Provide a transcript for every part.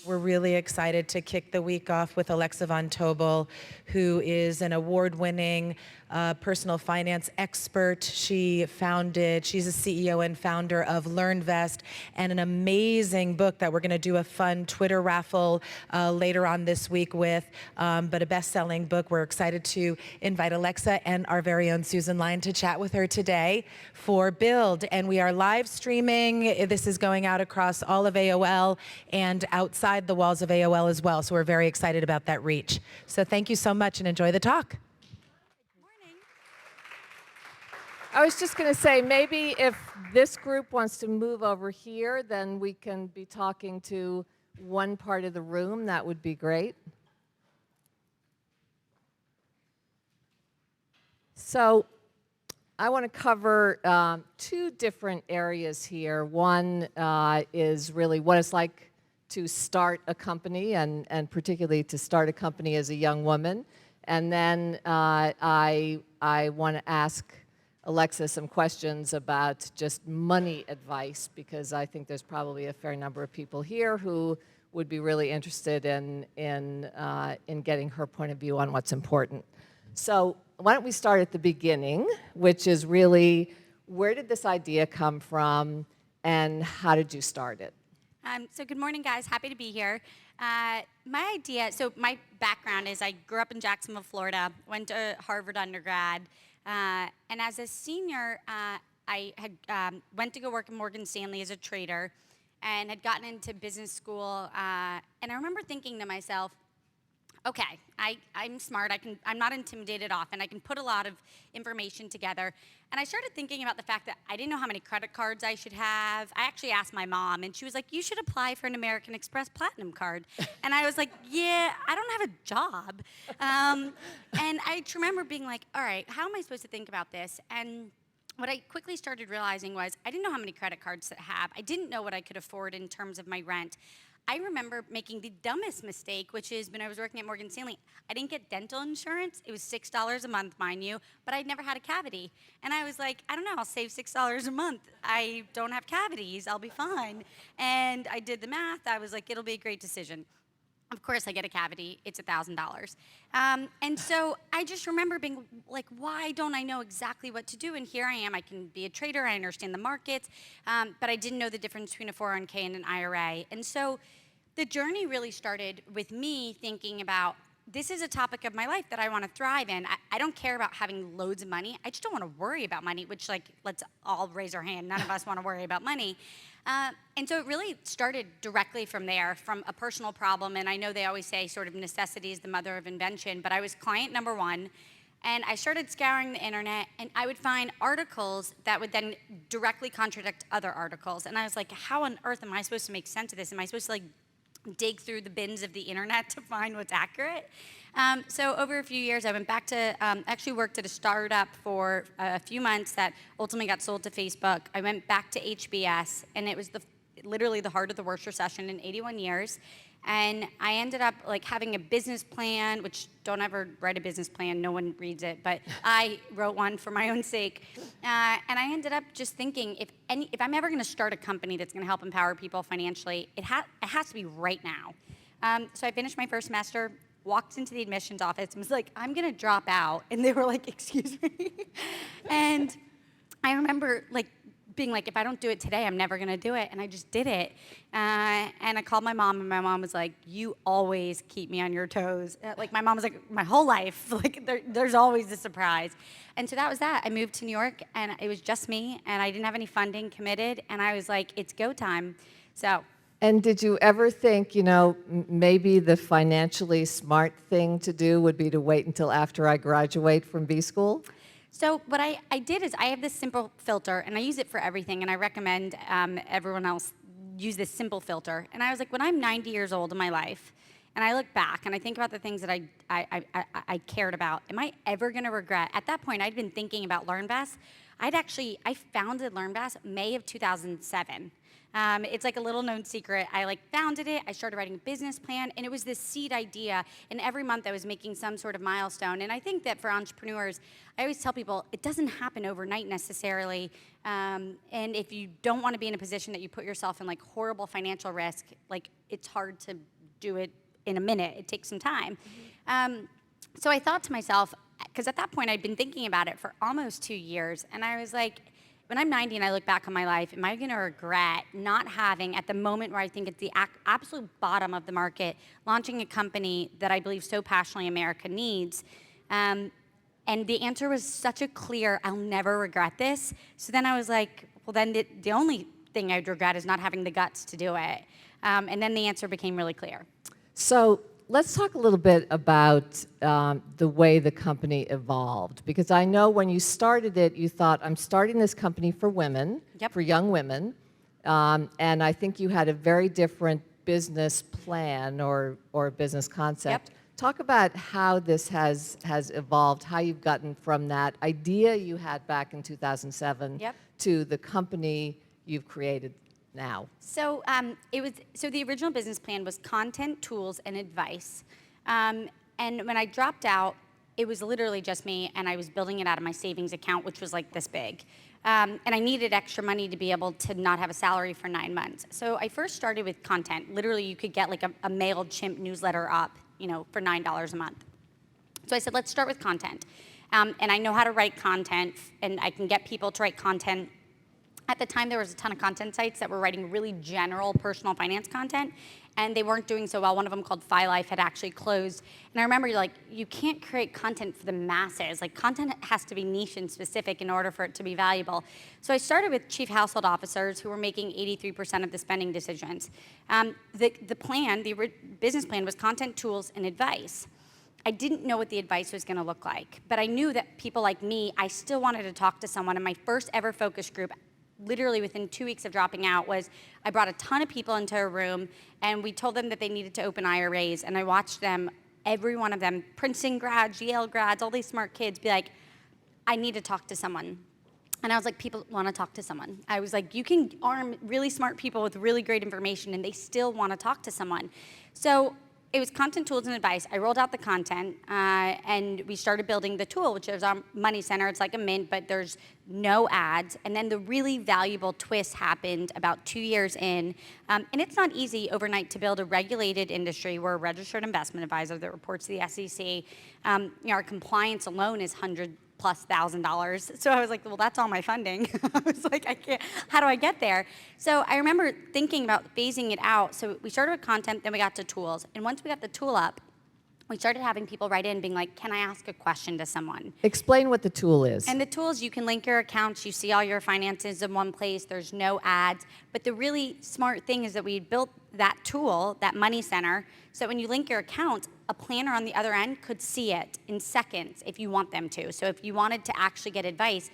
We're really excited to kick the week off with Alexa von Tobel, who is an award-winning personal finance expert. She's a CEO and founder of LearnVest, and an amazing book that we're going to do a fun Twitter raffle later on this week with, but a best-selling book. We're excited to invite Alexa and our very own Susan Lyon to chat with her today for Build. And we are live streaming. This is going out across all of AOL and outside the walls of AOL as well. So we're very excited about that reach. So thank you so much and enjoy the talk. I was just going to say, maybe if this group wants to move over here, then we can be talking to one part of the room. That would be great. So I want to cover two different areas here. One is really what it's like to start a company, and particularly to start a company as a young woman. And then I want to ask Alexa some questions about just money advice, because I think there's probably a fair number of people here who would be really interested in getting her point of view on what's important. So why don't we start at the beginning, which is really, where did this idea come from and how did you start it? So good morning, guys. Happy to be here. My background is I grew up in Jacksonville, Florida, went to Harvard undergrad, and as a senior, I had went to go work at Morgan Stanley as a trader and had gotten into business school. And I remember thinking to myself, okay, I'm smart, I'm not intimidated often, I can put a lot of information together. And I started thinking about the fact that I didn't know how many credit cards I should have. I actually asked my mom, and she was like, you should apply for an American Express Platinum card. And I was like, yeah, I don't have a job. And I remember being like, all right, how am I supposed to think about this? And what I quickly started realizing was I didn't know how many credit cards to have. I didn't know what I could afford in terms of my rent. I remember making the dumbest mistake, which is when I was working at Morgan Stanley, I didn't get dental insurance. It was $6 a month, mind you, but I'd never had a cavity. And I was like, I don't know, I'll save $6 a month. I don't have cavities, I'll be fine. And I did the math. I was like, it'll be a great decision. Of course, I get a cavity, it's $1,000. And so I just remember being like, why don't I know exactly what to do? And here I am, I can be a trader, I understand the markets, but I didn't know the difference between a 401k and an IRA. And so the journey really started with me thinking about, this is a topic of my life that I want to thrive in. I don't care about having loads of money. I just don't want to worry about money, which, like, let's all raise our hand. None of us want to worry about money. And so it really started directly from there, from a personal problem. And I know they always say sort of necessity is the mother of invention, but I was client number one. And I started scouring the internet, and I would find articles that would then directly contradict other articles. And I was like, how on earth am I supposed to make sense of this? Am I supposed to, like, dig through the bins of the internet to find what's accurate? So over a few years, I went back to, actually worked at a startup for a few months that ultimately got sold to Facebook. I went back to HBS, and it was literally the heart of the worst recession in 81 years. And I ended up like having a business plan, which don't ever write a business plan, no one reads it, but I wrote one for my own sake. And I ended up just thinking, if I'm ever gonna start a company that's gonna help empower people financially, it has to be right now. So I finished my first semester, walked into the admissions office and was like, I'm gonna drop out. And they were like, excuse me? And I remember like being like, if I don't do it today, I'm never gonna do it. And I just did it. And I called my mom, and my mom was like, you always keep me on your toes. Like, my mom was like, my whole life, like there's always a surprise. And so that was that. I moved to New York, and it was just me, and I didn't have any funding committed, and I was like, it's go time. So. And did you ever think, you know, maybe the financially smart thing to do would be to wait until after I graduate from B school? So what I did is I have this simple filter, and I use it for everything, and I recommend everyone else use this simple filter. And I was like, when I'm 90 years old in my life, and I look back and I think about the things that I cared about, am I ever gonna regret? At that point, I'd been thinking about LearnVest. I founded LearnVest May of 2007. It's like a little known secret. I like founded it, I started writing a business plan, and it was this seed idea, and every month I was making some sort of milestone. And I think that for entrepreneurs, I always tell people, it doesn't happen overnight necessarily, and if you don't want to be in a position that you put yourself in like horrible financial risk, like it's hard to do it in a minute. It takes some time. So I thought to myself, because at that point I'd been thinking about it for almost 2 years, and I was like, when I'm 90 and I look back on my life, am I going to regret not having, at the moment where I think it's the absolute bottom of the market, launching a company that I believe so passionately America needs? And the answer was such a clear, I'll never regret this. So then I was like, well, then the only thing I'd regret is not having the guts to do it. And then the answer became really clear. So let's talk a little bit about the way the company evolved, because I know when you started it, you thought, I'm starting this company for women, Yep. for young women, and I think you had a very different business plan or business concept. Yep. Talk about how this has evolved, how you've gotten from that idea you had back in 2007 Yep. to the company you've created now. So the original business plan was content, tools, and advice. And when I dropped out, it was literally just me, and I was building it out of my savings account, which was like this big. And I needed extra money to be able to not have a salary for 9 months. So I first started with content. Literally, you could get like a MailChimp newsletter up, for $9 a month. So I said, let's start with content. And I know how to write content, and I can get people to write content. At the time, there was a ton of content sites that were writing really general personal finance content, and they weren't doing so well. One of them, called FiLife, had actually closed. And I remember, you can't create content for the masses. Like, content has to be niche and specific in order for it to be valuable. So I started with chief household officers who were making 83% of the spending decisions. The business plan was content, tools, and advice. I didn't know what the advice was going to look like, but I knew that people like me, I still wanted to talk to someone. And my first ever focus group, literally within 2 weeks of dropping out, was I brought a ton of people into a room, and we told them that they needed to open IRAs, and I watched them, every one of them, Princeton grads, Yale grads, all these smart kids, be like, I need to talk to someone. And I was like, people want to talk to someone. I was like, you can arm really smart people with really great information, and they still want to talk to someone. So it was content, tools, and advice. I rolled out the content, and we started building the tool, which is our Money Center. It's like a Mint, but there's no ads. And then the really valuable twist happened about 2 years in. And it's not easy overnight to build a regulated industry. We're a registered investment advisor that reports to the SEC. Our compliance alone is $100,000+. So I was like, well, that's all my funding. I was like, I can't, how do I get there? So I remember thinking about phasing it out. So we started with content, then we got to tools. And once we got the tool up, we started having people write in being like, can I ask a question to someone? Explain what the tool is. And the tools, you can link your accounts, you see all your finances in one place, there's no ads. But the really smart thing is that we built that tool, that Money Center, so when you link your accounts, a planner on the other end could see it in seconds if you want them to. So if you wanted to actually get advice,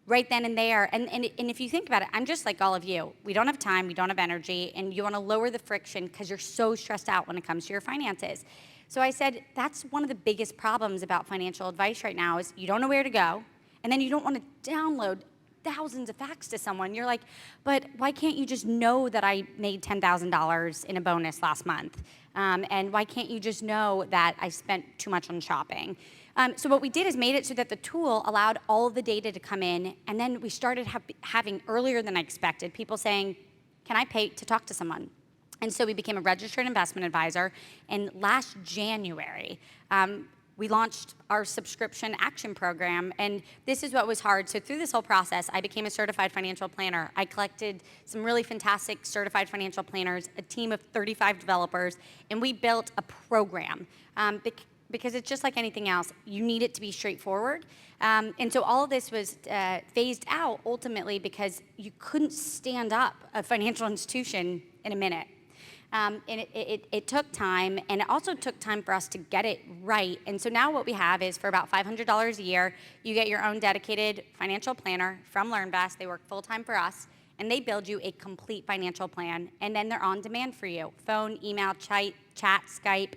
right then and there, and if you think about it, I'm just like all of you. We don't have time, we don't have energy, and you want to lower the friction because you're so stressed out when it comes to your finances. So I said, that's one of the biggest problems about financial advice right now is you don't know where to go, and then you don't want to download thousands of facts to someone. You're like, but why can't you just know that I made $10,000 in a bonus last month? And why can't you just know that I spent too much on shopping? So what we did is made it so that the tool allowed all of the data to come in, and then we started having, earlier than I expected, people saying, can I pay to talk to someone? And so we became a registered investment advisor, and last January, we launched our subscription action program, and this is what was hard. So through this whole process, I became a certified financial planner. I collected some really fantastic certified financial planners, a team of 35 developers, and we built a program. Because it's just like anything else, you need it to be straightforward. And so all of this was phased out ultimately because you couldn't stand up a financial institution in a minute. And it took time, and it also took time for us to get it right. And so now what we have is for about $500 a year, you get your own dedicated financial planner from LearnVest. They work full-time for us, and they build you a complete financial plan, and then they're on demand for you. Phone, email, chat, Skype,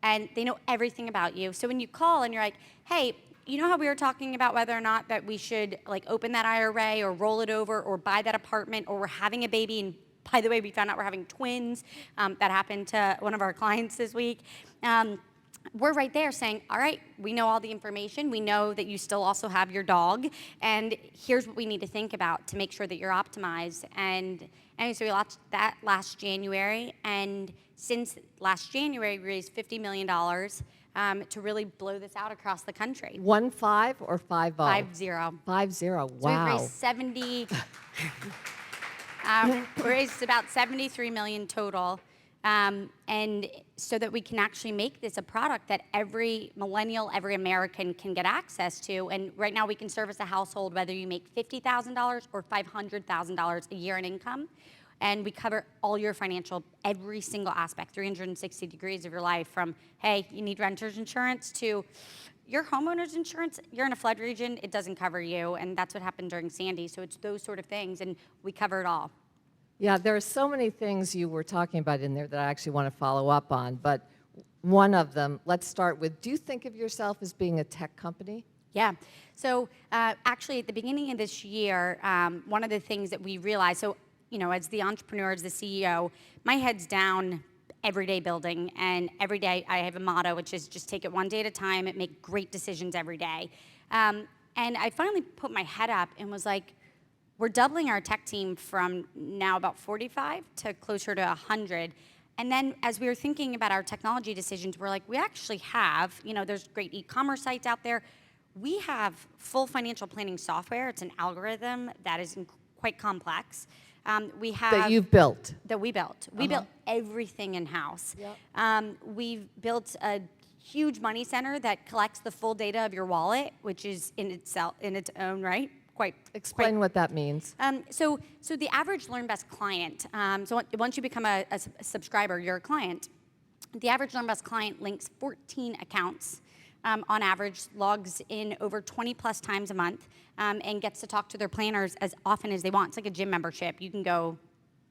and they know everything about you. So when you call and you're like, hey, you know how we were talking about whether or not that we should open that IRA or roll it over or buy that apartment, or we're having a baby, and by the way, we found out we're having twins. That happened to one of our clients this week. we're right there saying, all right, we know all the information. We know that you still also have your dog. And here's what we need to think about to make sure that you're optimized. And so we launched that last January. And since last January, we raised $50 million to really blow this out across the country. 1 5 or 5 0? 5-0. 5-0. So Wow. we raised 70. We raised about 73 million total. And so that we can actually make this a product that every millennial, every American can get access to. And right now we can service a household whether you make $50,000 or $500,000 a year in income. And we cover all your financial, every single aspect, 360 degrees of your life, from, hey, you need renter's insurance, to your homeowner's insurance. You're in a flood region, it doesn't cover you. And that's what happened during Sandy. So it's those sort of things, and we cover it all. Yeah, there are so many things you were talking about in there that I actually want to follow up on. But one of them, let's start with, do you think of yourself as being a tech company? Yeah. So actually, at the beginning of this year, one of the things that we realized, so, you know, as the entrepreneur, as the CEO, my head's down every day building, and every day I have a motto, which is just take it one day at a time and make great decisions every day. And I finally put my head up and was like, we're doubling our tech team from now about 45 to closer to 100. And then as we were thinking about our technology decisions, we're like, we actually have, you know, there's great e-commerce sites out there. We have full financial planning software. It's an algorithm that is quite complex. We have That you've built. That we built. We built everything in-house. Yep. We've built a huge money center that collects the full data of your wallet, which is in its own right. Explain what that means. So the average LearnVest client, so once you become a subscriber, you're a client. The average LearnVest client links 14 accounts on average, logs in over 20 plus times a month, and gets to talk to their planners as often as they want. It's like a gym membership. You can go,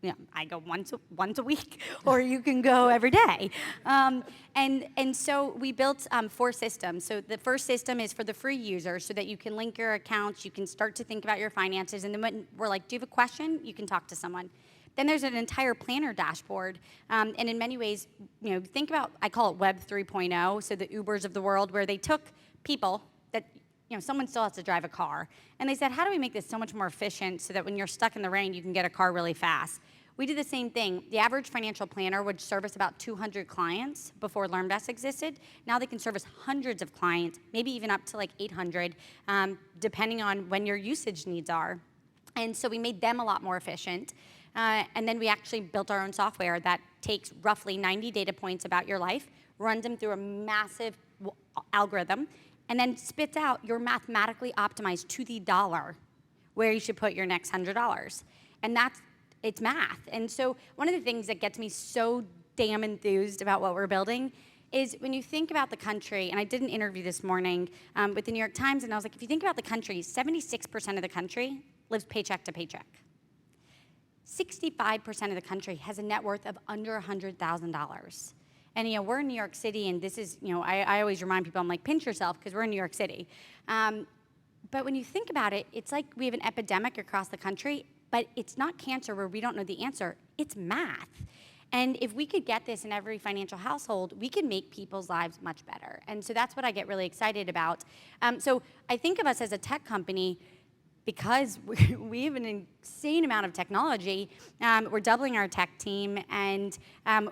you know, I go once a week, or you can go every day. And so we built 4 systems. So the first system is for the free users, so that you can link your accounts, you can start to think about your finances, and then when we're like, do you have a question? You can talk to someone. Then there's an entire planner dashboard, and in many ways, you know, think about, I call it Web 3.0, so the Ubers of the world, where they took people that, you know, someone still has to drive a car, and they said, how do we make this so much more efficient so that when you're stuck in the rain, you can get a car really fast? We did the same thing. The average financial planner would service about 200 clients before LearnVest existed. Now they can service hundreds of clients, maybe even up to like 800, depending on when your usage needs are. And so we made them a lot more efficient. And then we actually built our own software that takes roughly 90 data points about your life, runs them through a massive algorithm, and then spits out your mathematically optimized to the dollar where you should put your next $100. And it's math. And so one of the things that gets me so damn enthused about what we're building is when you think about the country, and I did an interview this morning with the New York Times, and I was like, if you think about the country, 76% of the country lives paycheck to paycheck. 65% of the country has a net worth of under $100,000. And, you know, we're in New York City, and this is, you know, I always remind people, I'm like, pinch yourself, because we're in New York City. But when you think about it, it's like we have an epidemic across the country, but it's not cancer where we don't know the answer. It's math. And if we could get this in every financial household, we could make people's lives much better. And so that's what I get really excited about. So I think of us as a tech company because we have an insane amount of technology. We're doubling our tech team, and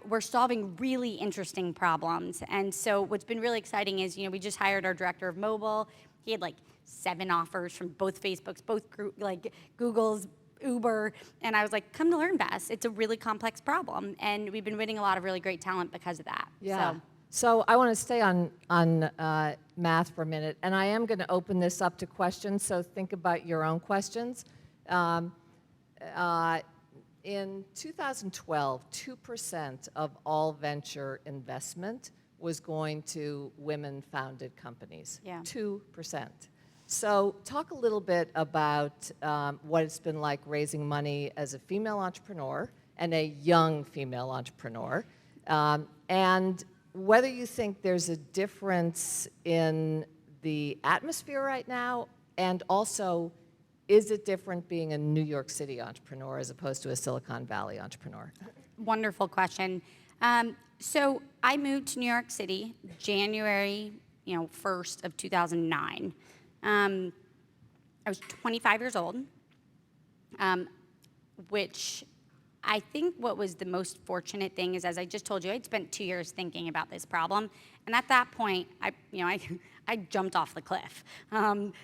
we're solving really interesting problems. And so what's been really exciting is, you know, we just hired our director of mobile. He had like 7 offers from both Facebook's, both like Google's, Uber, and I was like, come to LearnVest. It's a really complex problem, and we've been winning a lot of really great talent because of that. Yeah. So I want to stay on math for a minute, and I am going to open this up to questions, so think about your own questions. In 2012, 2% of all venture investment was going to women-founded companies. Yeah. 2%. So talk a little bit about what it's been like raising money as a female entrepreneur and a young female entrepreneur, and whether you think there's a difference in the atmosphere right now, and also is it different being a New York City entrepreneur as opposed to a Silicon Valley entrepreneur? Wonderful question. So I moved to New York City January, 1st of 2009. I was 25 years old, which I think what was the most fortunate thing is, as I just told you, I'd spent 2 years thinking about this problem, and at that point, I jumped off the cliff.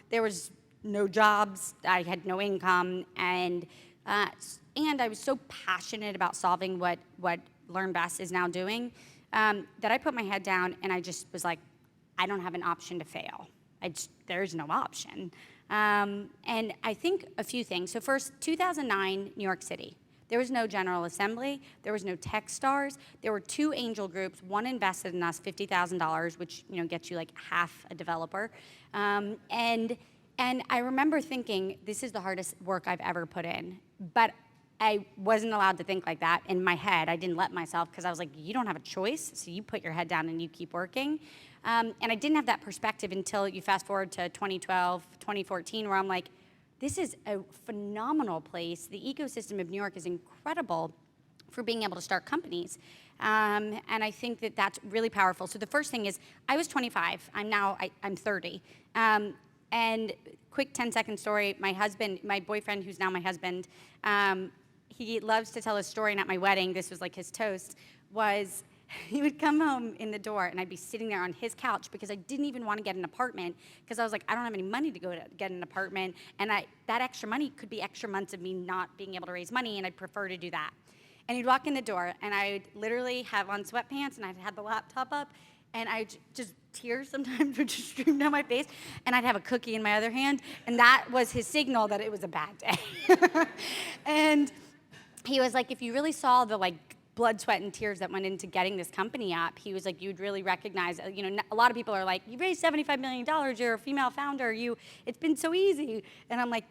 There was no jobs, I had no income, and I was so passionate about solving what LearnVest is now doing that I put my head down and I just was like, I don't have an option to fail. There's no option. And I think a few things. So first, 2009, New York City. There was no General Assembly. There was no Techstars. There were 2 angel groups. One invested in us $50,000, which gets you like half a developer. And I remember thinking, this is the hardest work I've ever put in. But I wasn't allowed to think like that in my head. I didn't let myself, because I was like, you don't have a choice, so you put your head down and you keep working. And I didn't have that perspective until you fast forward to 2012, 2014, where I'm like, this is a phenomenal place. The ecosystem of New York is incredible for being able to start companies. And I think that that's really powerful. So the first thing is, I was 25. I'm 30. And quick 10-second story, my boyfriend, who's now my husband, he loves to tell a story, and at my wedding, this was like his toast, was he would come home in the door and I'd be sitting there on his couch because I didn't even want to get an apartment because I was like, I don't have any money to go to get an apartment, and that extra money could be extra months of me not being able to raise money, and I'd prefer to do that. And he'd walk in the door and I'd literally have on sweatpants and I'd have the laptop up, and tears sometimes would just stream down my face, and I'd have a cookie in my other hand, and that was his signal that it was a bad day. And he was like, if you really saw the blood, sweat, and tears that went into getting this company up, he was like, you'd really recognize, a lot of people are like, you raised $75 million, you're a female founder, it's been so easy. And I'm like,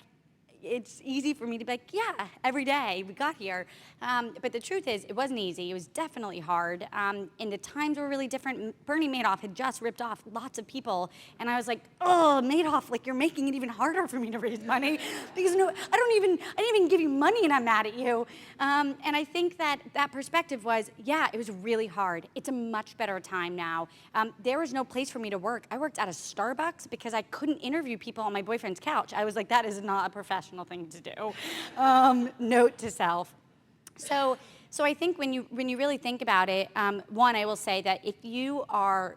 it's easy for me to be like, yeah, every day we got here. But the truth is, it wasn't easy. It was definitely hard. And the times were really different. Bernie Madoff had just ripped off lots of people. And I was like, oh, Madoff, you're making it even harder for me to raise money. Because I didn't even give you money and I'm mad at you. And I think that perspective was, yeah, it was really hard. It's a much better time now. There was no place for me to work. I worked at a Starbucks because I couldn't interview people on my boyfriend's couch. I was like, that is not a professional thing to do. Note to self. So I think when you really think about it, one, I will say that if you are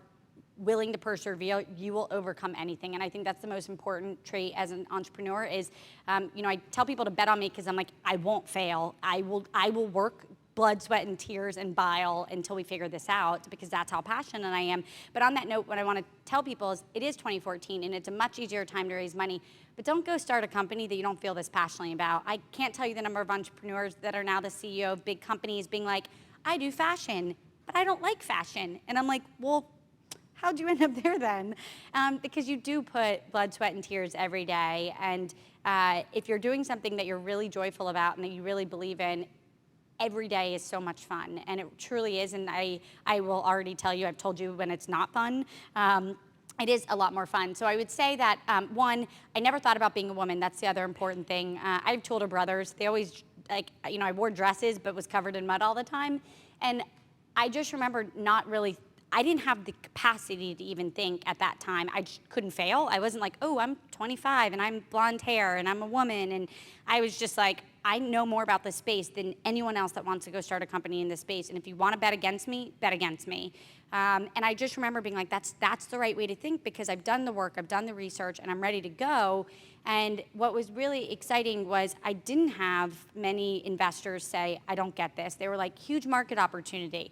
willing to persevere, you will overcome anything. And I think that's the most important trait as an entrepreneur is, I tell people to bet on me because I'm like, I won't fail. I will work blood, sweat, and tears and bile until we figure this out, because that's how passionate I am. But on that note, what I want to tell people is it is 2014 and it's a much easier time to raise money. But don't go start a company that you don't feel this passionately about. I can't tell you the number of entrepreneurs that are now the CEO of big companies being like, I do fashion, but I don't like fashion. And I'm like, well, how'd you end up there then? Because you do put blood, sweat, and tears every day. And if you're doing something that you're really joyful about and that you really believe in, every day is so much fun, and it truly is, and I will already tell you, I've told you when it's not fun, it is a lot more fun. So I would say that, one, I never thought about being a woman. That's the other important thing. I have two older brothers. They always, I wore dresses but was covered in mud all the time, and I just remember I didn't have the capacity to even think at that time. I just couldn't fail. I wasn't like, oh, I'm 25 and I'm blonde hair and I'm a woman, and I was just like, I know more about this space than anyone else that wants to go start a company in this space. And if you want to bet against me, bet against me. And I just remember being like, that's the right way to think, because I've done the work, I've done the research, and I'm ready to go. And what was really exciting was I didn't have many investors say, I don't get this. They were like, huge market opportunity.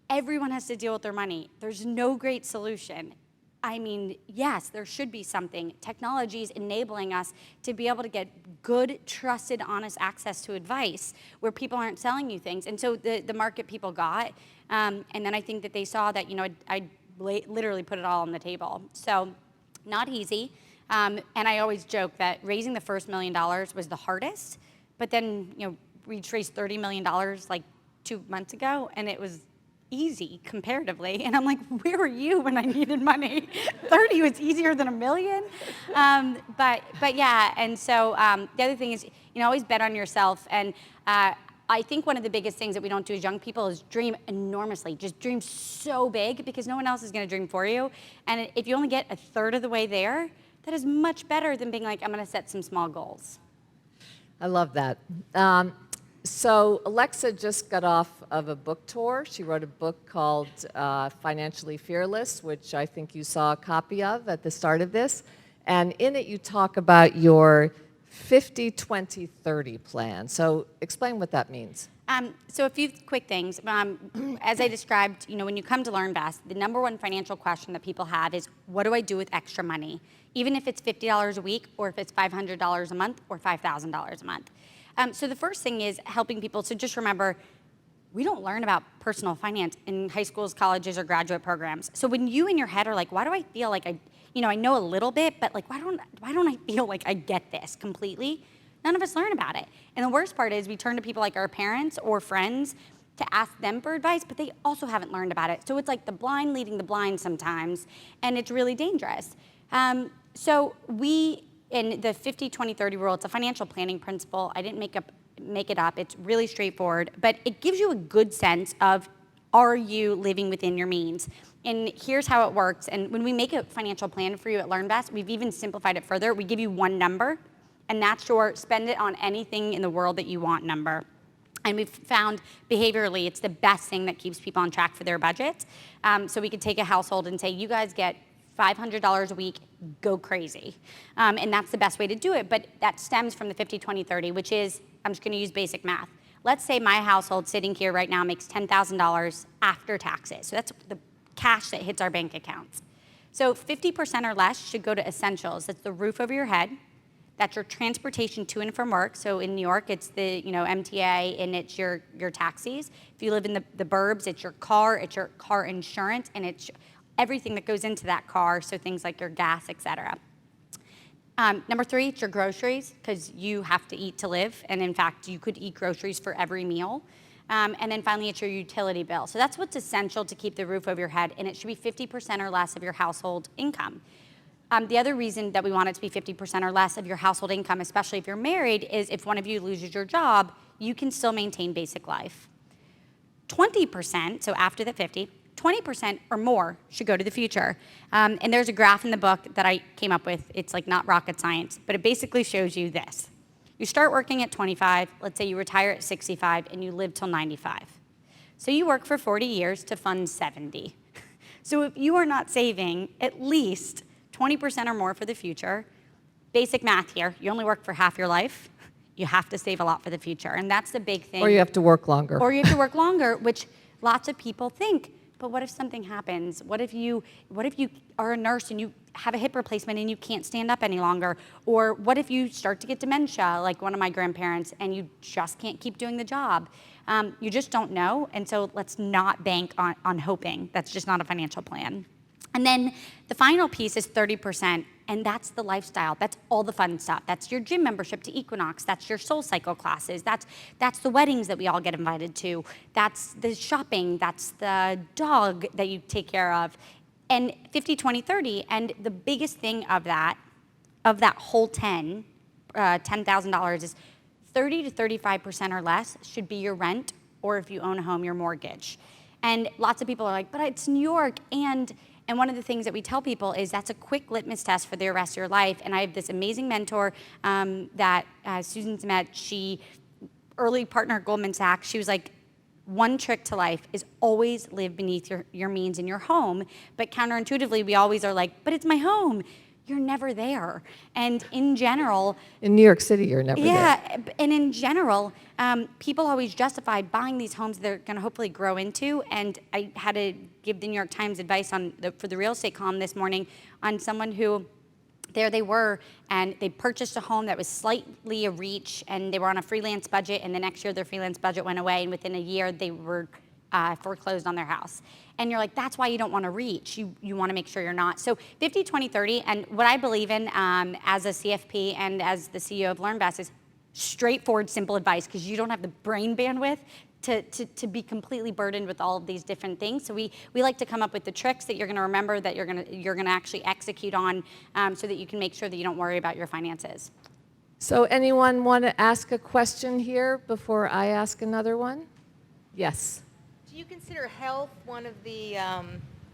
Everyone has to deal with their money. There's no great solution. I mean, yes, there should be something. Technology is enabling us to be able to get good, trusted, honest access to advice where people aren't selling you things. And so the market people got, and then I think that they saw that, I literally put it all on the table. So not easy. And I always joke that raising the first $1 million was the hardest, but then, we raised $30 million like 2 months ago, and it was easy comparatively. And I'm like, where were you when I needed money? 30 was easier than $1 million. But yeah, and so the other thing is, always bet on yourself. And I think one of the biggest things that we don't do as young people is dream enormously. Just dream so big, because no one else is going to dream for you. And if you only get a third of the way there, that is much better than being like, I'm going to set some small goals. I love that. So Alexa just got off of a book tour. She wrote a book called Financially Fearless, which I think you saw a copy of at the start of this. And in it, you talk about your 50-20-30 plan. So explain what that means. So a few quick things. As I described, when you come to LearnVest, the number one financial question that people have is, what do I do with extra money? Even if it's $50 a week, or if it's $500 a month, or $5,000 a month. So the first thing is helping people to just remember, we don't learn about personal finance in high schools, colleges, or graduate programs. So when you in your head are like, why do I feel like I know a little bit, but like, why don't I feel like I get this completely? None of us learn about it. And the worst part is we turn to people like our parents or friends to ask them for advice, but they also haven't learned about it. So it's like the blind leading the blind sometimes, and it's really dangerous. So in the 50-20-30 rule, it's a financial planning principle. I didn't make it up. It's really straightforward, but it gives you a good sense of, are you living within your means? And here's how it works. And when we make a financial plan for you at LearnVest, we've even simplified it further. We give you one number, and that's your spend it on anything in the world that you want number. And we've found behaviorally, it's the best thing that keeps people on track for their budget. So we could take a household and say, you guys get $500 a week, go crazy. And that's the best way to do it. But that stems from the 50-20-30, which is, I'm just going to use basic math. Let's say my household sitting here right now makes $10,000 after taxes. So that's the cash that hits our bank accounts. So 50% or less should go to essentials. That's the roof over your head. That's your transportation to and from work. So in New York, it's the MTA, and it's your taxis. If you live in the burbs, it's your car insurance, and it's everything that goes into that car, so things like your gas, et cetera. Number 3, it's your groceries, because you have to eat to live, and in fact, you could eat groceries for every meal. And then finally, it's your utility bill. So that's what's essential to keep the roof over your head, and it should be 50% or less of your household income. The other reason that we want it to be 50% or less of your household income, especially if you're married, is if one of you loses your job, you can still maintain basic life. 20%, so after the 50, 20% or more should go to the future. And there's a graph in the book that I came up with. It's like not rocket science, but it basically shows you this. You start working at 25, let's say you retire at 65, and you live till 95. So you work for 40 years to fund 70. So if you are not saving at least 20% or more for the future, basic math here, you only work for half your life, you have to save a lot for the future. And that's the big thing. Or you have to work longer. Or you have to work longer, which lots of people think. But what if something happens? What if you are a nurse and you have a hip replacement and you can't stand up any longer? Or what if you start to get dementia, like one of my grandparents, and you just can't keep doing the job? You just don't know, and so let's not bank on hoping. That's just not a financial plan. And then the final piece is 30%, and that's the lifestyle. That's all the fun stuff. That's your gym membership to Equinox. That's your Soul Cycle classes. That's the weddings that we all get invited to. That's the shopping. That's the dog that you take care of. And 50, 20, 30, and the biggest thing of that whole $10,000 is 30 to 35% or less should be your rent, or if you own a home, your mortgage. And lots of people are like, but it's New York, and one of the things that we tell people is that's a quick litmus test for the rest of your life. And I have this amazing mentor that Susan's met. She, early partner at Goldman Sachs, she was like, one trick to life is always live beneath your means in your home. But counterintuitively, we always are like, but it's my home. You're never there. And in general... In New York City, you're never there. Yeah, and in general, people always justify buying these homes they're going to hopefully grow into. And I had to give the New York Times advice for the real estate column this morning on someone who, there they were, and they purchased a home that was slightly a reach, and they were on a freelance budget, and the next year their freelance budget went away, and within a year they were foreclosed on their house. And you're like, that's why you don't want to reach. You want to make sure you're not. So 50, 20, 30, and what I believe in as a CFP and as the CEO of LearnVest is straightforward, simple advice, because you don't have the brain bandwidth to be completely burdened with all of these different things. So we like to come up with the tricks that you're going to remember, that you're going to actually execute on, so that you can make sure that you don't worry about your finances. So anyone want to ask a question here before I ask another one? Yes. Do you consider health one of the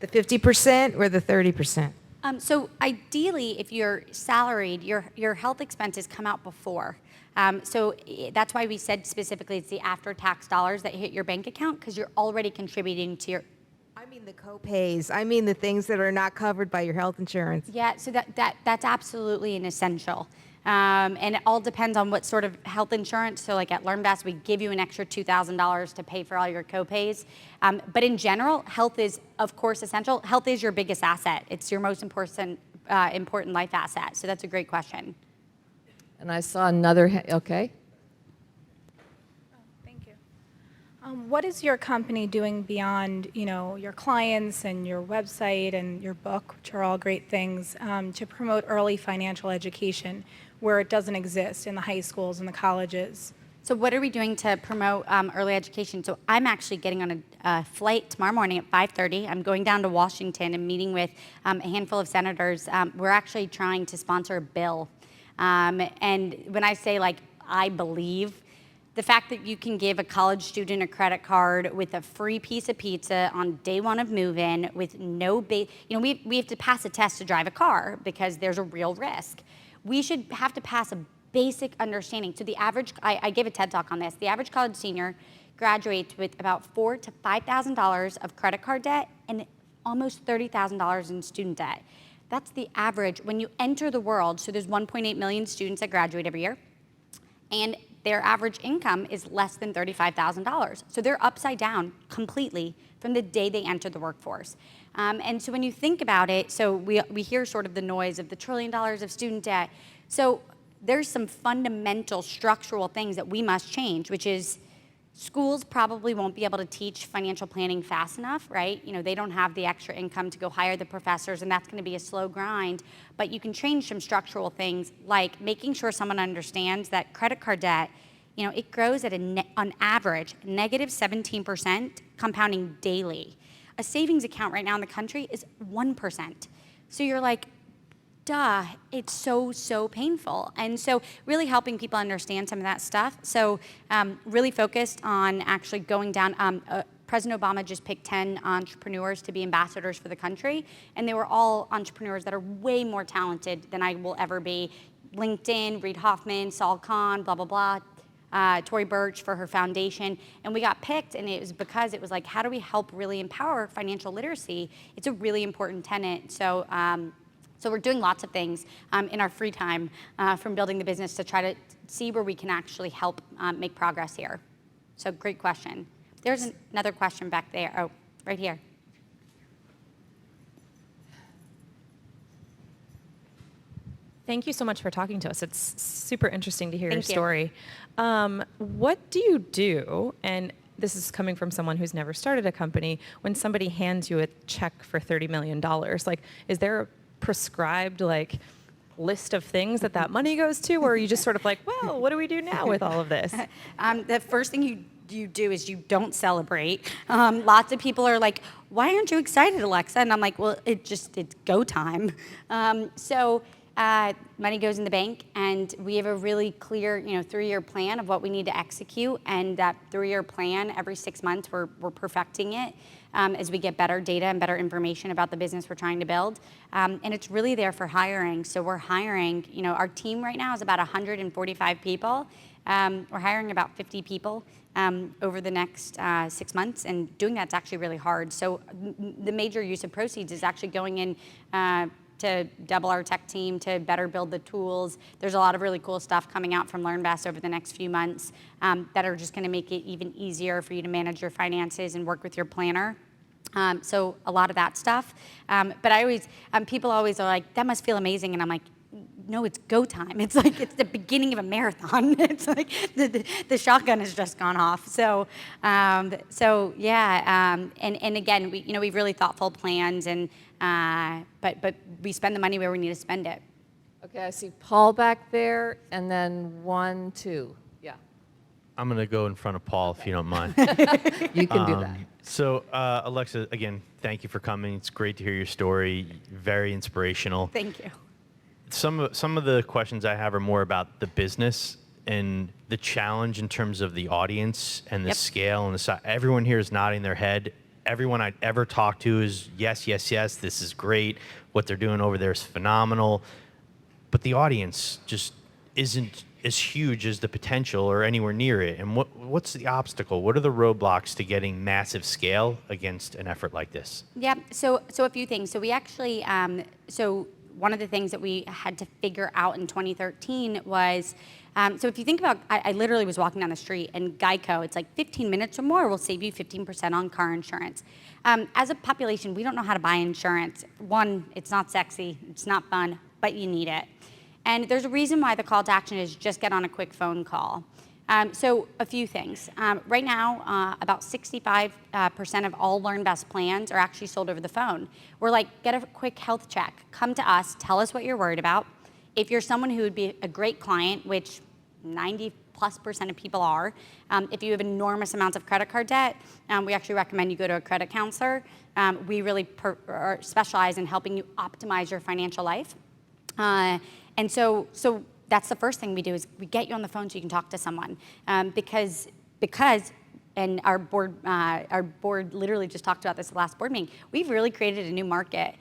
50% or the 30%? So ideally, if you're salaried, your health expenses come out before. That's why we said specifically it's the after-tax dollars that hit your bank account, because you're already contributing to your. I mean the co-pays. I mean the things that are not covered by your health insurance. Yeah, so that's absolutely an essential. And it all depends on what sort of health insurance. So like at LearnVest, we give you an extra $2,000 to pay for all your co-pays. But in general, health is, of course, essential. Health is your biggest asset. It's your most important life asset. So that's a great question. And I saw another, okay. Thank you. What is your company doing beyond, your clients and your website and your book, which are all great things, to promote early financial education where it doesn't exist in the high schools and the colleges? So what are we doing to promote early education? So I'm actually getting on a flight tomorrow morning at 5:30. I'm going down to Washington and meeting with a handful of senators. We're actually trying to sponsor a bill. And when I say, I believe, the fact that you can give a college student a credit card with a free piece of pizza on day one of move-in with no we have to pass a test to drive a car because there's a real risk. We should have to pass a basic understanding. So the average, I gave a TED Talk on this, the average college senior graduates with about $4,000 to $5,000 of credit card debt and almost $30,000 in student debt. That's the average when you enter the world. So there's 1.8 million students that graduate every year, and their average income is less than $35,000. So they're upside down completely from the day they enter the workforce. And so when you think about it, so we hear sort of the noise of the $1 trillion of student debt. So there's some fundamental structural things that we must change, which is schools probably won't be able to teach financial planning fast enough, right? They don't have the extra income to go hire the professors, and that's going to be a slow grind. But you can change some structural things, like making sure someone understands that credit card debt, it grows at on average negative 17%, compounding daily. A savings account right now in the country is 1%. So you're like, duh, it's so painful. And so really helping people understand some of that stuff. So really focused on actually going down. President Obama just picked 10 entrepreneurs to be ambassadors for the country, and they were all entrepreneurs that are way more talented than I will ever be. LinkedIn, Reid Hoffman, Saul Khan, blah, blah, blah. Tory Burch for her foundation, and we got picked, and it was because it was like, how do we help really empower financial literacy? It's a really important tenet. So we're doing lots of things in our free time from building the business to try to see where we can actually help make progress here. So great question. There's another question back there. Oh, right here. Thank you so much for talking to us. It's super interesting to hear your Thank you. story. What do you do, and this is coming from someone who's never started a company, when somebody hands you a check for $30 million? Is there a prescribed list of things that money goes to, or are you just sort of like, well, what do we do now with all of this? The first thing you do is you don't celebrate. Lots of people are like, why aren't you excited, Alexa? And I'm like, well, it's go time. Money goes in the bank, and we have a really clear, 3-year plan of what we need to execute. And that 3-year plan, every 6 months, we're perfecting it as we get better data and better information about the business we're trying to build. And it's really there for hiring. So we're hiring, our team right now is about 145 people. We're hiring about 50 people over the next 6 months, and doing that's actually really hard. So the major use of proceeds is actually going in to double our tech team, to better build the tools. There's a lot of really cool stuff coming out from LearnVest over the next few months that are just gonna make it even easier for you to manage your finances and work with your planner. So a lot of that stuff. But I always, people always are like, that must feel amazing. And I'm like, no, it's go time. It's like, it's the beginning of a marathon. It's like the shotgun has just gone off. So yeah, and again, we've really thoughtful plans, and but we spend the money where we need to spend it. Okay, I see Paul back there, and then 1, 2. Yeah. I'm going to go in front of Paul, if you don't mind. You can do that. So, Alexa, again, thank you for coming. It's great to hear your story. Very inspirational. Thank you. Some of the questions I have are more about the business and the challenge in terms of the audience and the Yep. scale and the size. Everyone here is nodding their head. Everyone I'd ever talked to is yes, yes, yes. This is great. What they're doing over there is phenomenal. But the audience just isn't as huge as the potential or anywhere near it. And what's the obstacle? What are the roadblocks to getting massive scale against an effort like this? Yeah, so a few things. So we actually, so one of the things that we had to figure out in 2013 was, so if you think about, I literally was walking down the street and Geico, it's like 15 minutes or more will save you 15% on car insurance. As a population, we don't know how to buy insurance. One, it's not sexy, it's not fun, but you need it. And there's a reason why the call to action is just get on a quick phone call. So a few things. Right now, about 65% of all LearnVest plans are actually sold over the phone. We're like, get a quick health check. Come to us, tell us what you're worried about. If you're someone who would be a great client, which 90+% of people are, if you have enormous amounts of credit card debt, we actually recommend you go to a credit counselor. We really specialize in helping you optimize your financial life. And so that's the first thing we do is we get you on the phone so you can talk to someone because and our board literally just talked about this at the last board meeting. We've really created a new market.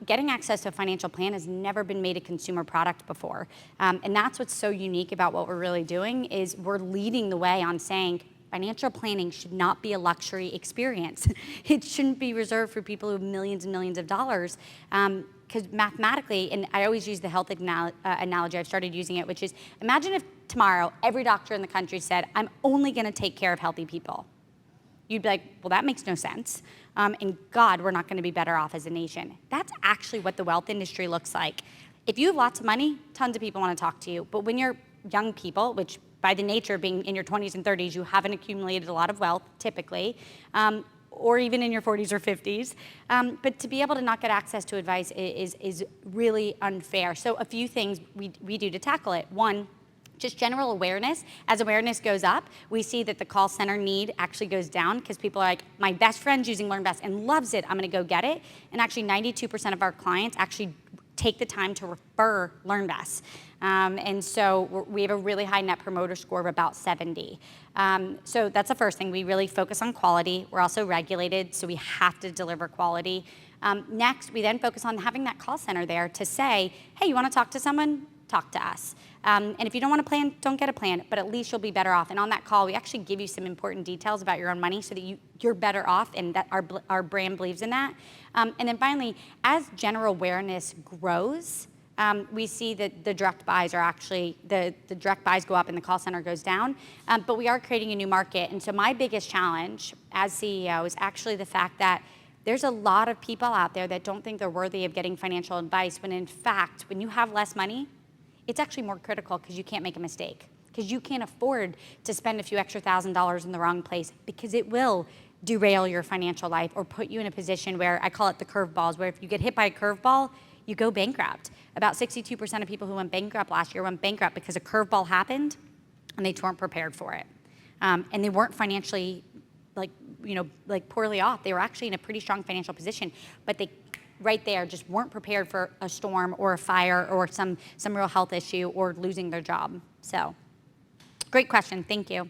Getting access to a financial plan has never been made a consumer product before, and that's what's so unique about what we're really doing is we're leading the way on saying financial planning should not be a luxury experience. It shouldn't be reserved for people who have millions and millions of dollars. Because mathematically, and I always use the health analogy, I've started using it, which is, imagine if tomorrow every doctor in the country said, I'm only gonna take care of healthy people. You'd be like, well, that makes no sense. And God, we're not gonna be better off as a nation. That's actually what the wealth industry looks like. If you have lots of money, tons of people wanna talk to you. But when you're young people, which by the nature of being in your 20s and 30s, you haven't accumulated a lot of wealth, typically, or even in your 40s or 50s. But to be able to not get access to advice is really unfair. So a few things we do to tackle it. One, just general awareness. As awareness goes up, we see that the call center need actually goes down because people are like, my best friend's using LearnVest and loves it, I'm gonna go get it. And actually 92% of our clients actually take the time to refer LearnVest. And so we have a really high net promoter score of about 70. So that's the first thing. We really focus on quality. We're also regulated, so we have to deliver quality. Next, we then focus on having that call center there to say, hey, you want to talk to someone? Talk to us. And if you don't want a plan, don't get a plan, but at least you'll be better off. And on that call, we actually give you some important details about your own money so that you're better off and that our brand believes in that. And then finally, as general awareness grows, we see that the direct buys are actually, the direct buys go up and the call center goes down, but we are creating a new market. And so my biggest challenge as CEO is actually the fact that there's a lot of people out there that don't think they're worthy of getting financial advice, when in fact, when you have less money, it's actually more critical because you can't make a mistake, because you can't afford to spend a few extra $1,000s in the wrong place, because it will derail your financial life or put you in a position where, I call it the curveballs, where if you get hit by a curveball, you go bankrupt. About 62% of people who went bankrupt last year went bankrupt because a curveball happened and they weren't prepared for it. And they weren't financially poorly off. They were actually in a pretty strong financial position, but they right there just weren't prepared for a storm or a fire or some real health issue or losing their job. So great question, thank you.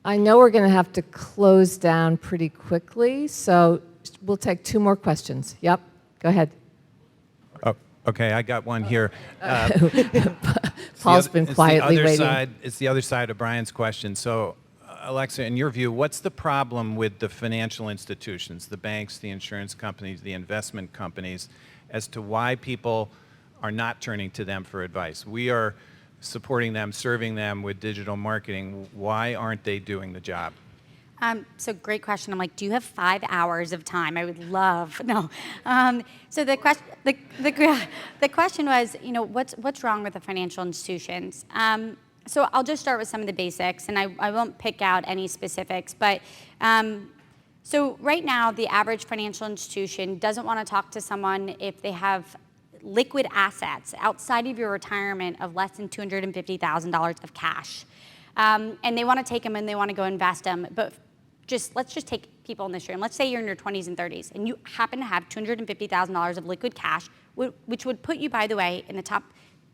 I know we're gonna have to close down pretty quickly, so we'll take 2 more questions. Yep, go ahead. Okay, I got one here. Paul's been quietly waiting. It's the other side of Brian's question. So, Alexa, in your view, what's the problem with the financial institutions, the banks, the insurance companies, the investment companies, as to why people are not turning to them for advice? We are supporting them, serving them with digital marketing. Why aren't they doing the job? So great question. I'm like, do you have 5 hours of time? I would love, no. So the question was, what's wrong with the financial institutions? So I'll just start with some of the basics, and I won't pick out any specifics, but so right now, the average financial institution doesn't want to talk to someone if they have liquid assets outside of your retirement of less than $250,000 of cash. and they want to take them and they want to go invest them. But let's just take people in this room. Let's say you're in your 20s and 30s, and you happen to have $250,000 of liquid cash, which would put you, by the way, in the top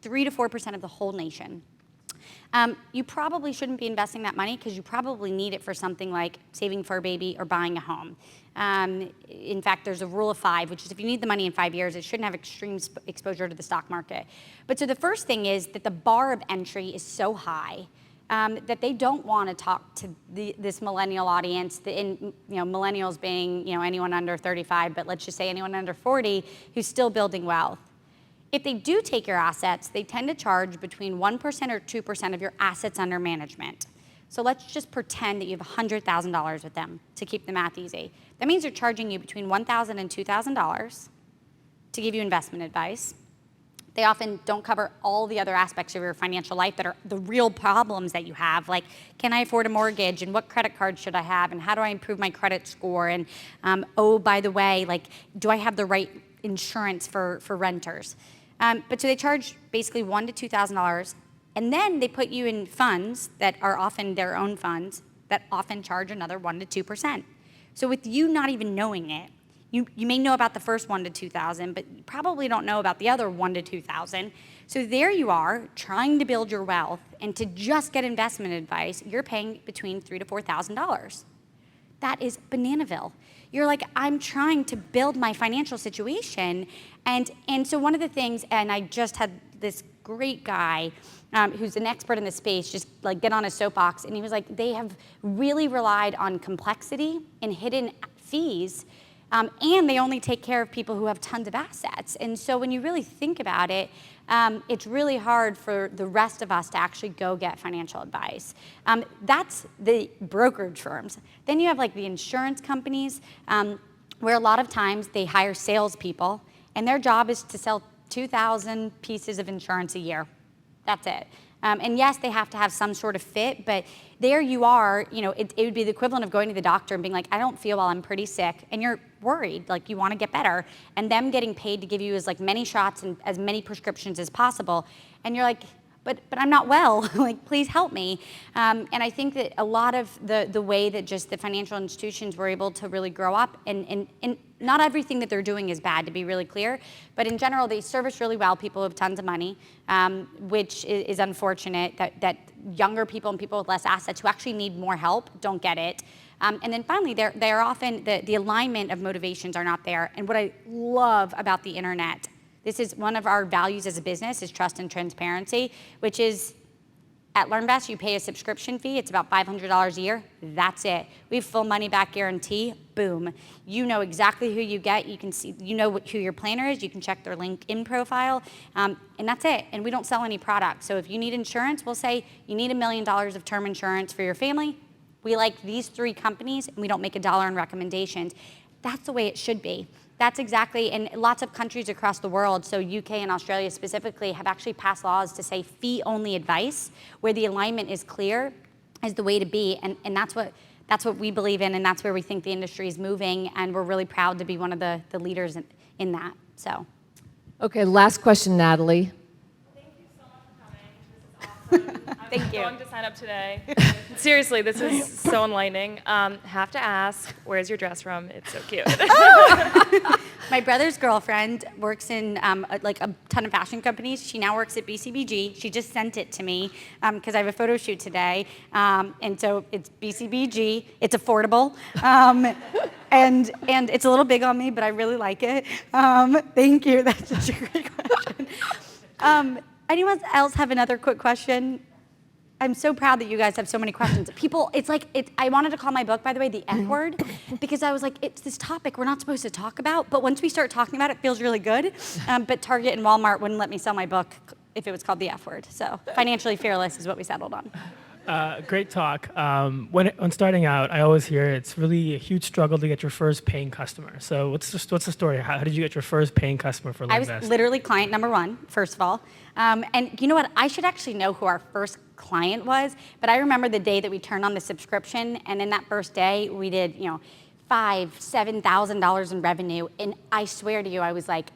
3 to 4% of the whole nation. You probably shouldn't be investing that money because you probably need it for something like saving for a baby or buying a home. In fact, there's a rule of 5, which is if you need the money in 5 years, it shouldn't have extreme exposure to the stock market. But so the first thing is that the bar of entry is so high that they don't want to talk to this millennial audience, millennials being anyone under 35, but let's just say anyone under 40 who's still building wealth. If they do take your assets, they tend to charge between 1% or 2% of your assets under management. So let's just pretend that you have $100,000 with them to keep the math easy. That means they're charging you between $1,000 and $2,000 to give you investment advice. They often don't cover all the other aspects of your financial life that are the real problems that you have, like can I afford a mortgage and what credit card should I have and how do I improve my credit score and oh, by the way, like do I have the right insurance for renters? But so they charge basically $1,000 to $2,000, and then they put you in funds that are often their own funds that often charge another 1% to 2%. So with you not even knowing it, you may know about the first $1,000 to $2,000, but you probably don't know about the other $1,000 to $2,000. So there you are trying to build your wealth, and to just get investment advice, you're paying between $3,000 to $4,000. That is Bananaville. You're like, I'm trying to build my financial situation. And so one of the things, and I just had this great guy who's an expert in the space just like get on a soapbox, and he was like, they have really relied on complexity and hidden fees, and they only take care of people who have tons of assets. And so when you really think about it, it's really hard for the rest of us to actually go get financial advice. That's the brokerage firms. Then you have like the insurance companies, where a lot of times they hire salespeople, and their job is to sell 2,000 pieces of insurance a year. That's it. And yes, they have to have some sort of fit, but there you are, it would be the equivalent of going to the doctor and being like, I don't feel well, I'm pretty sick, and you're worried, like you want to get better, and them getting paid to give you as like many shots and as many prescriptions as possible, and you're like, but I'm not well, like please help me. And I think that a lot of the way that just the financial institutions were able to really grow up, and not everything that they're doing is bad, to be really clear, but in general, they service really well people who have tons of money, which is unfortunate that younger people and people with less assets who actually need more help don't get it. And then finally, they're often, the alignment of motivations are not there. And what I love about the internet, this is one of our values as a business, is trust and transparency, which is at LearnVest, you pay a subscription fee. It's about $500 a year. That's it. We have full money back guarantee. Boom. You know exactly who you get. You can see, who your planner is. You can check their LinkedIn profile. And that's it. And we don't sell any products. So if you need insurance, we'll say you need $1 million of term insurance for your family. We like these 3 companies, and we don't make $1 in recommendations. That's the way it should be. That's exactly, and lots of countries across the world, so UK and Australia specifically, have actually passed laws to say fee-only advice, where the alignment is clear, is the way to be, and that's what we believe in, and that's where we think the industry is moving, and we're really proud to be one of the leaders in that, so. Okay, last question, Natalie. Thank you so much for coming. This is awesome. Thank you. I'm going to sign up today. Seriously, this is so enlightening. Have to ask, where's your dress from? It's so cute. My brother's girlfriend works in like a ton of fashion companies. She now works at BCBG. She just sent it to me because I have a photo shoot today. And so it's BCBG. It's affordable. And it's a little big on me, but I really like it. Thank you. That's such a great question. Anyone else have another quick question? I'm so proud that you guys have so many questions. People, I wanted to call my book, by the way, the F word, because I was like, it's this topic we're not supposed to talk about, but once we start talking about it, it feels really good. But Target and Walmart wouldn't let me sell my book if it was called the F word. So financially fearless is what we settled on. Great talk. When starting out, I always hear it's really a huge struggle to get your first paying customer. So what's the story? How did you get your first paying customer for LearnVest? I was literally client number 1, first of all. And you know what? I should actually know who our first client was, but I remember the day that we turned on the subscription, and in that first day, we did, $5,000-$7,000 in revenue, and I swear to you, I was like,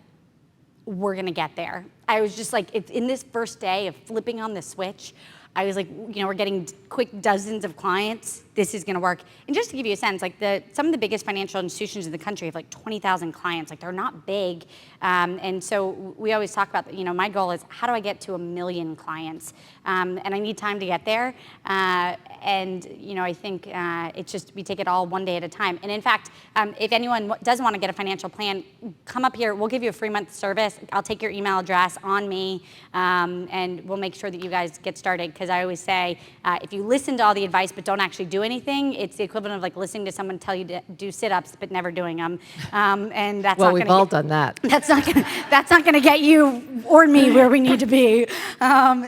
we're gonna get there. I was just like, it's in this first day of flipping on the switch, I was like, we're getting quick dozens of clients. This is going to work. And just to give you a sense, like some of the biggest financial institutions in the country have like 20,000 clients. Like they're not big. And so we always talk about, my goal is how do I get to 1 million clients? And I need time to get there. And I think it's just, we take it all one day at a time. And in fact, if anyone does want to get a financial plan, come up here. We'll give you a free month service. I'll take your email address on me, and we'll make sure that you guys get started. Because I always say, if you listen to all the advice but don't actually do anything, it's the equivalent of like listening to someone tell you to do sit-ups but never doing them. And that's Well, not we've gonna all get, done that. That's not gonna get you or me where we need to be.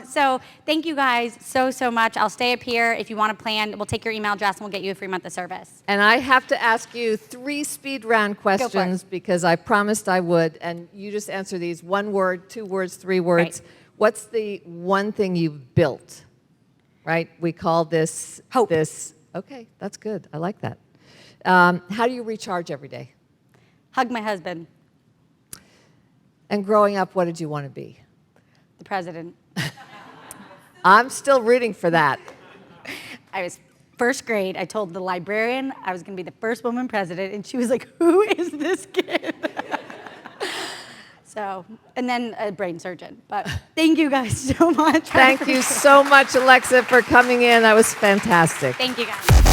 So thank you guys so much. I'll stay up here. If you want to plan, we'll take your email address and we'll get you a free month of service. And I have to ask you 3 speed round questions because I promised I would, and you just answer these 1 word, 2 words, 3 words. Right. What's the one thing you've built? Right? We call this Hope. Okay, that's good. I like that. How do you recharge every day? Hug my husband, And growing up, what did you want to be? the president. I'm still rooting for that. I was first grade. I told the librarian I was going to be the first woman president, and she was like, "Who is this kid?" So, and then a brain surgeon. But thank you guys so much. Thank you so much, Alexa, for coming in. That was fantastic. Thank you guys.